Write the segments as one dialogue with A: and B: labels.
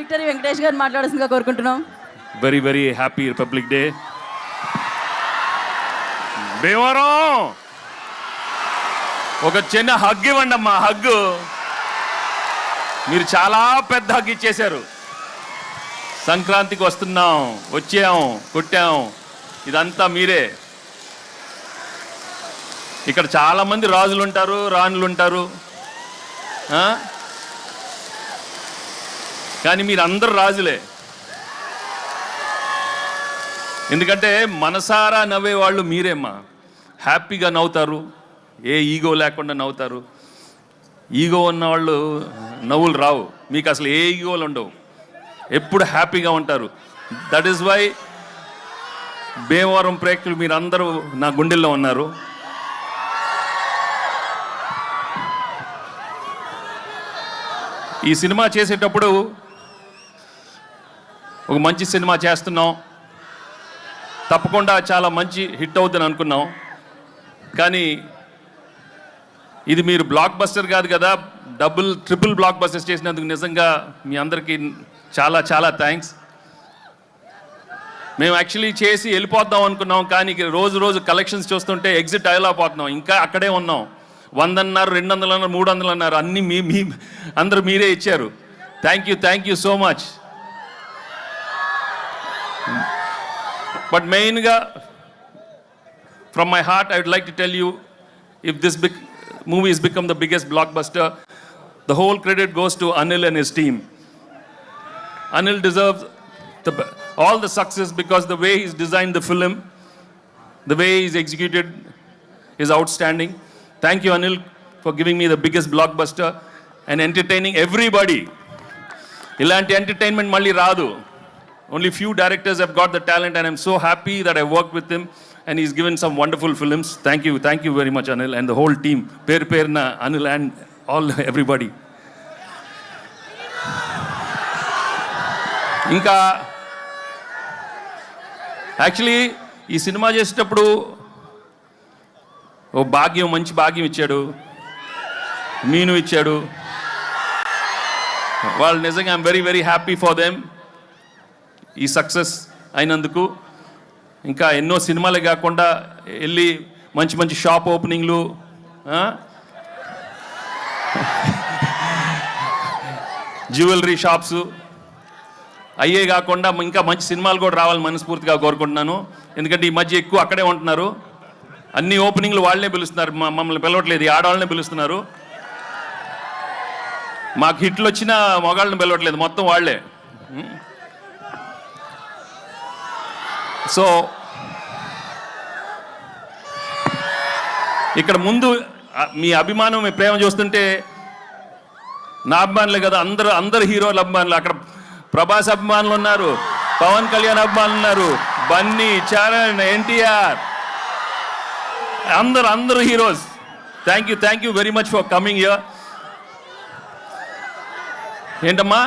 A: Victory Venkatesh గారిని మాట్లాడాల్సిందిగా కోరుకుంటున్నాం.
B: Very very happy republic day. Bhimavaram ఒక చిన్న హగ్ ఇవ్వండి అమ్మా, హగ్. మీరు చాలా పెద్ద హగ్ ఇచ్చేశారు. సంక్రాంతికి వస్తున్నాం, వచ్చాం, కొట్టాం, ఇదంతా మీరే. ఇక్కడ చాలామంది రాజులు ఉంటారు, రాణులు ఉంటారు, కానీ మీరు అందరు రాజులే. ఎందుకంటే మనసారా నవ్వే వాళ్ళు మీరేమ్మా. హ్యాపీగా నవ్వుతారు, ఏ ఈగో లేకుండా నవ్వుతారు. ఈగో ఉన్నవాళ్ళు నవ్వులు రావు, మీకు అసలు ఏ ఈగోలు ఉండవు, ఎప్పుడు హ్యాపీగా ఉంటారు. దట్ ఈస్ వై భీమవరం ప్రేక్షకులు మీరందరూ నా గుండెల్లో ఉన్నారు. ఈ సినిమా చేసేటప్పుడు ఒక మంచి సినిమా చేస్తున్నాం, తప్పకుండా చాలా మంచి హిట్ అవుతుంది అనుకున్నాం. కానీ ఇది మీరు బ్లాక్ బస్టర్ కాదు కదా, డబుల్ ట్రిపుల్ బ్లాక్ బస్టర్స్ చేసినందుకు నిజంగా మీ అందరికీ చాలా చాలా థ్యాంక్స్. మేము యాక్చువల్లీ చేసి వెళ్ళిపోద్దాం అనుకున్నాం, కానీ రోజు రోజు కలెక్షన్స్ చూస్తుంటే ఎగ్జిట్ అయ్యలేకపోతున్నాం. ఇంకా అక్కడే ఉన్నాం. 100 అన్నారు, 200 అన్నారు, 300 అన్నారు, అన్నీ మీ అందరూ మీరే ఇచ్చారు. Thank you so much. But mainly, from my heart, I would like to tell you, if this movie has become the biggest blockbuster, the whole credit goes to Anil and his team. Anil deserves all the success because the way he's designed the film, the way he's executed is outstanding. Thank you, Anil, for giving me the biggest blockbuster and entertaining everybody. Ilanti entertainment malli raadu. Only few directors have got the talent, and I'm so happy that I worked with him and he's given some wonderful films. Thank you very much, Anil, and the whole team. Perna, Anil and all everybody. Inka actually ee cinema chesitappudu ఓ భాగ్యం, మంచి భాగ్యం ఇచ్చాడు, మీను ఇచ్చాడు. వాళ్ళు నిజంగా I'm very very happy for them ఈ success అయినందుకు. ఇంకా ఎన్నో సినిమాలే కాకుండా వెళ్ళి మంచి మంచి షాప్ ఓపెనింగ్లు, జ్యువెలరీ షాప్స్ అయ్యే కాకుండా ఇంకా మంచి సినిమాలు కూడా రావాలని మనస్ఫూర్తిగా కోరుకుంటున్నాను. ఎందుకంటే ఈ మధ్య ఎక్కువ అక్కడే ఉంటున్నారు. అన్ని ఓపెనింగ్లు వాళ్ళనే పిలుస్తున్నారు, మమ్మల్ని పిలవట్లేదు, ఈ ఆడవాళ్ళనే పిలుస్తున్నారు. మాకు హిట్లు వచ్చినా మగాళ్ళని పిలవట్లేదు, మొత్తం వాళ్ళే. సో ఇక్కడ ముందు మీ అభిమానం, మీ ప్రేమ చూస్తుంటే నా అభిమానులే కదా, అందరు హీరోల అభిమానులు. అక్కడ ప్రభాస్ అభిమానులు ఉన్నారు, పవన్ కళ్యాణ్ అభిమానులు ఉన్నారు, బన్నీ, చరణ్, ఎన్టీఆర్, అందరు heroes. Thank you very much for coming here. ఏంటమ్మా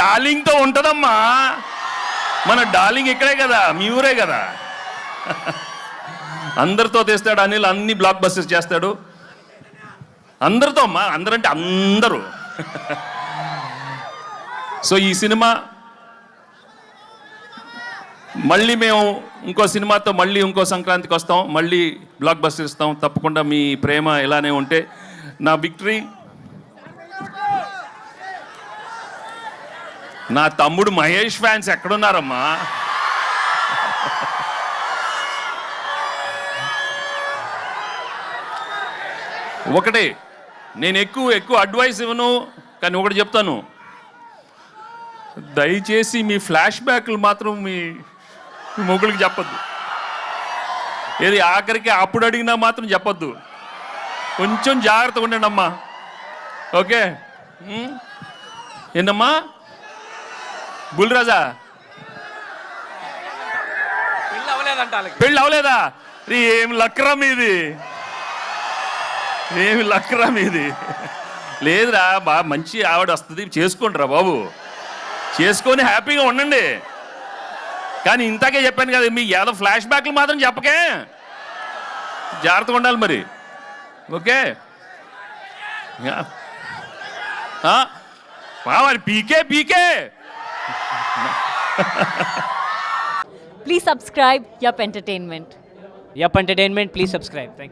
B: డార్లింగ్తో ఉంటుందమ్మా, మన డార్లింగ్ ఇక్కడే కదా, మీ ఊరే కదా. అందరితో తెస్తాడు అనిల్, అన్ని బ్లాక్ బస్టర్స్ చేస్తాడు అందరితో అమ్మా, అందరంటే అందరూ. సో ఈ సినిమా మళ్ళీ మేము ఇంకో సినిమాతో మళ్ళీ ఇంకో సంక్రాంతికి వస్తాం, మళ్ళీ బ్లాక్ బస్టర్ ఇస్తాం. తప్పకుండా మీ ప్రేమ ఇలానే ఉంటే. నా విక్టరీ, నా తమ్ముడు మహేష్ ఫ్యాన్స్ ఎక్కడున్నారమ్మా? ఒకటే, నేను ఎక్కువ అడ్వైస్ ఇవ్వను, కానీ ఒకటి చెప్తాను, దయచేసి మీ ఫ్లాష్ బ్యాక్లు మాత్రం మీ మొగుడికి చెప్పొద్దు. ఏది ఆఖరికి అప్పుడు అడిగినా మాత్రం చెప్పొద్దు. కొంచెం జాగ్రత్తగా ఉండండి అమ్మా, ఓకే? ఏంటమ్మా బుల్రాజా, పెళ్ళి అవలేదా? ఏం లక్రా మీది, ఏమి లక్రా మీది? లేదురా, బాగా మంచి ఆవిడ వస్తుంది, చేసుకోండి రా బాబు, చేసుకొని హ్యాపీగా ఉండండి. కానీ ఇంతకే చెప్పాను కదా, మీ ఏదో ఫ్లాష్ బ్యాక్లు మాత్రం చెప్పకే, జాగ్రత్తగా ఉండాలి మరి, okay? PK
A: Please subscribe Yup Entertainment.
C: Yup Entertainment, please subscribe. Thank you.